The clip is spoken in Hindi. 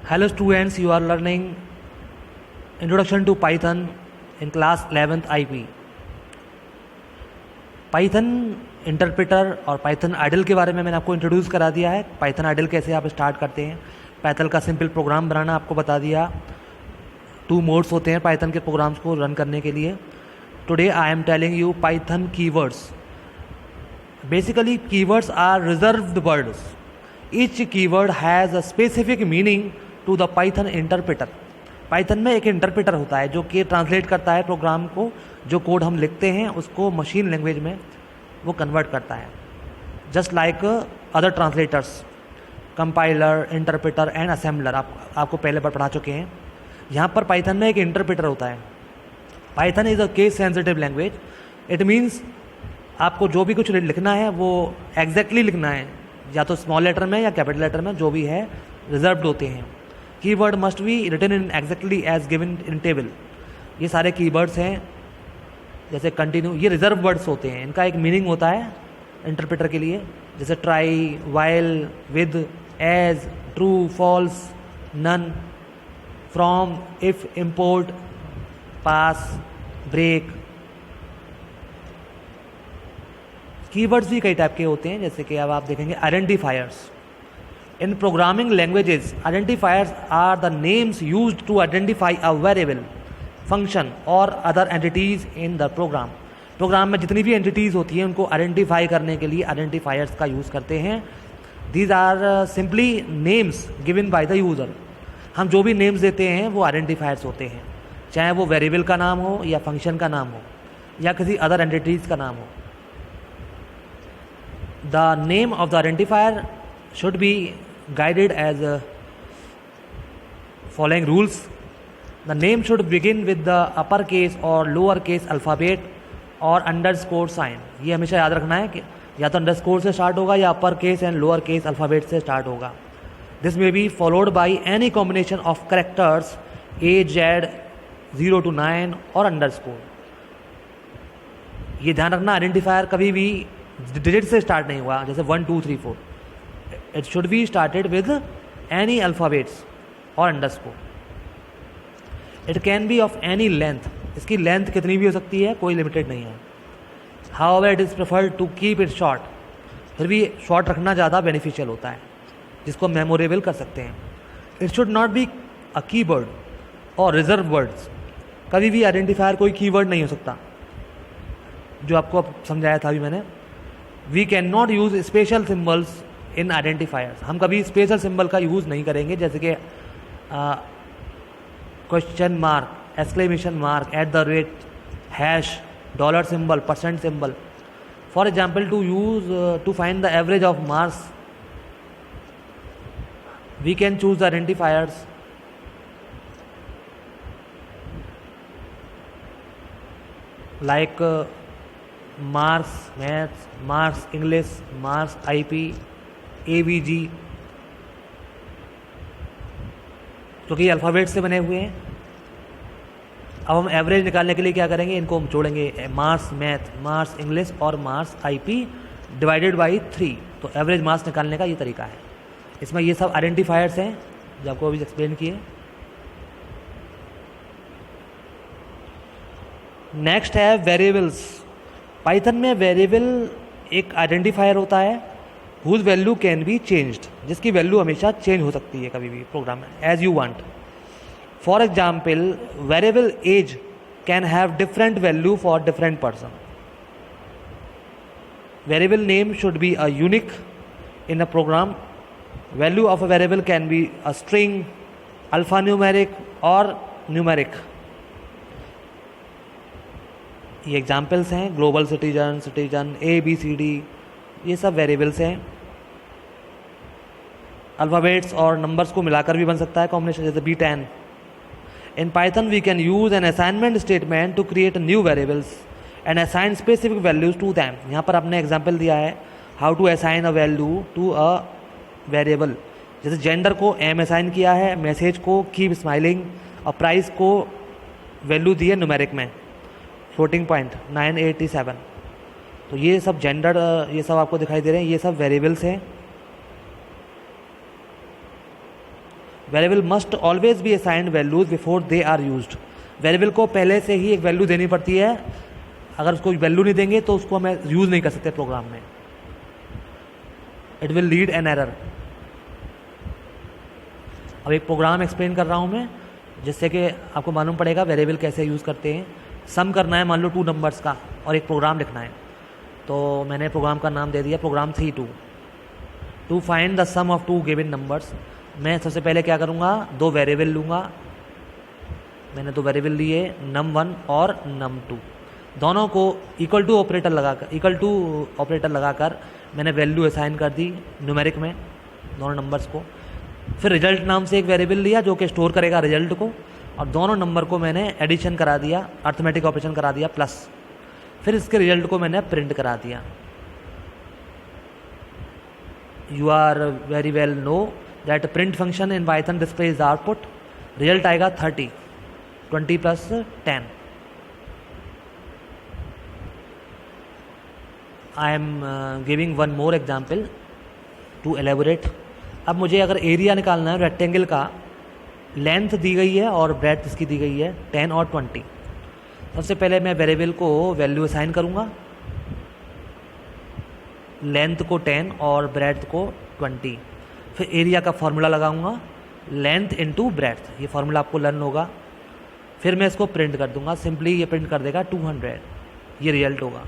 Hello students, you are learning Introduction to Python in class 11th IP. Python interpreter और पाइथन आइडल के बारे में मैंने आपको इंट्रोड्यूस करा दिया है। पाइथन आइडल कैसे आप स्टार्ट करते हैं, पाइथन का सिंपल प्रोग्राम बनाना आपको बता दिया। 2 मोड्स होते हैं पाइथन के प्रोग्राम्स को रन करने के लिए। Today I am telling you Python keywords. Basically keywords are reserved words. Each keyword has a specific meaning to the Python interpreter. Python में एक इंटरप्रेटर होता है जो कि ट्रांसलेट करता है प्रोग्राम को, जो कोड हम लिखते हैं उसको मशीन लैंग्वेज में वो कन्वर्ट करता है। Just like other translators, compiler, interpreter and assembler आपको पहले पढ़ा चुके हैं। यहाँ पर पाइथन में एक इंटरप्रेटर होता है। Python is a case sensitive language. It means आपको जो भी कुछ लिखना है वो एग्जैक्टली लिखना है, या तो स्मॉल लेटर में या कैपिटल लेटर में, जो भी है रिजर्व्ड होते हैं। Keyword must be written in exactly as given in table. ये सारे कीवर्ड्स हैं, जैसे कंटिन्यू, ये रिजर्व वर्ड्स होते हैं। इनका एक मीनिंग होता है इंटरप्रेटर के लिए, जैसे try, while, with, as, true, false, none, from, if, import, pass, break. Keywords भी कई टाइप के होते हैं, जैसे कि अब आप देखेंगे identifiers. In programming languages identifiers are the names used to identify a variable, function और other entities in the program. Program में जितनी भी एंटिटीज़ होती हैं उनको आइडेंटिफाई करने के लिए आइडेंटिफायर्स का यूज़ करते हैं। These are simply names given by the user. हम जो भी नेम्स देते हैं वो आइडेंटिफायर्स होते हैं, चाहे वो वेरिएबल का नाम हो या फंक्शन का नाम हो या किसी अदर एंटिटीज़ का नाम हो। The name of the identifier should be guided as following rules. The name should begin with the uppercase or lowercase alphabet or underscore sign. ये हमेशा याद रखना है कि या तो अंडरस्कोर से स्टार्ट होगा या upper case and lower case alphabet से स्टार्ट होगा। This may be followed by any combination of characters A, Z, 0 to 9 और अंडरस्कोर। ये ध्यान रखना, आइडेंटिफायर कभी भी डिजिट से स्टार्ट नहीं हुआ, जैसे 1 2 3 4। It should be started with any alphabets or underscore. It can be of any length. इसकी लेंथ कितनी भी हो सकती है, कोई लिमिटेड नहीं है। However, it is preferred to keep it short. फिर भी शॉर्ट रखना ज़्यादा बेनिफिशियल होता है, जिसको मेमोरेबल कर सकते हैं। It should not be a keyword or reserved words. कभी भी आइडेंटिफायर कोई कीवर्ड नहीं हो सकता, जो आपको अब समझाया था अभी मैंने। We cannot use special symbols in identifiers. हम कभी स्पेशल सिंबल का यूज़ नहीं करेंगे, जैसे कि question mark, exclamation mark, @ hash, dollar symbol, percent symbol. For example, to find the average of marks we can choose the identifiers like marks maths, marks English, marks IP, ABG, क्योंकि अल्फ़ाबेट से बने हुए हैं। अब हम एवरेज निकालने के लिए क्या करेंगे, इनको हम जोड़ेंगे, मार्क्स मैथ, मार्क्स इंग्लिश और मार्क्स IP डिवाइडेड बाई 3। तो एवरेज मार्क्स निकालने का ये तरीका है। इसमें ये सब आइडेंटिफायर्स हैं जो आपको अभी एक्सप्लेन किए। नेक्स्ट है वेरिएबल्स। पाइथन में वेरिएबल एक आइडेंटिफायर होता है whose value can be changed, जिसकी वैल्यू हमेशा चेंज हो सकती है कभी भी प्रोग्राम में, as you want. For example, variable age can have different value for different person. Variable name should be a unique in a program. Value of a variable can be a string, alphanumeric और न्यूमेरिक। ये एग्जाम्पल्स हैं, ग्लोबल सिटीजन, सिटीजन, ABCD, ये सब वेरिएबल्स हैं। अल्फ़ाबेट्स और नंबर्स को मिलाकर भी बन सकता है कॉम्बिनेशन, जैसे B10। In Python we can use an assignment statement to create new variables and assign specific values to them. यहाँ पर आपने एग्जाम्पल दिया है how to assign a value to a variable. जैसे जेंडर को M असाइन किया है, मैसेज को कीप स्माइलिंग, और प्राइस को वैल्यू दी है न्यूमेरिक में फ्लोटिंग पॉइंट 987। तो ये सब जेंडर, ये सब आपको दिखाई दे रहे हैं, ये सब वेरिएबल्स हैं। Variable must always be assigned values before they are used. Variable को पहले से ही एक वैल्यू देनी पड़ती है, अगर उसको वैल्यू नहीं देंगे तो उसको हमें यूज़ नहीं कर सकते प्रोग्राम में, it will lead an error. अब एक प्रोग्राम एक्सप्लेन कर रहा हूँ मैं, जिससे कि आपको मालूम पड़ेगा वेरिएबल कैसे यूज़ करते हैं। सम करना है मान लो 2 नंबर्स का और एक प्रोग्राम लिखना है, तो मैंने प्रोग्राम का नाम दे दिया program C2 to find the sum of 2 given numbers. मैं सबसे पहले क्या करूँगा, 2 वेरिएबल लूँगा। मैंने 2 वेरिएबल लिए num1 और num2, दोनों को इक्वल टू ऑपरेटर लगाकर मैंने वैल्यू असाइन कर दी न्यूमेरिक में दोनों नंबर्स को। फिर रिजल्ट नाम से एक वेरिएबल लिया जो कि स्टोर करेगा रिजल्ट को, और दोनों नंबर को मैंने एडिशन करा दिया, अर्थमेटिक ऑपरेशन करा दिया प्लस। फिर इसके रिजल्ट को मैंने प्रिंट करा दिया। You are very well know that print function in Python displays the output. Result आएगा 30, 20 + 10। I am giving one more example to elaborate. अब मुझे अगर एरिया निकालना है रेक्टेंगल का, लेंथ दी गई है और ब्रेड्थ इसकी दी गई है 10 और 20। सबसे पहले मैं वेरिएबल को वैल्यू असाइन करूँगा, लेंथ को 10 और ब्रेड्थ को 20। फिर एरिया का फॉर्मूला लगाऊंगा, लेंथ इनटू ब्रेड्थ, ये फॉर्मूला आपको लर्न होगा। फिर मैं इसको प्रिंट कर दूंगा, सिंपली ये प्रिंट कर देगा 200, ये रिजल्ट होगा।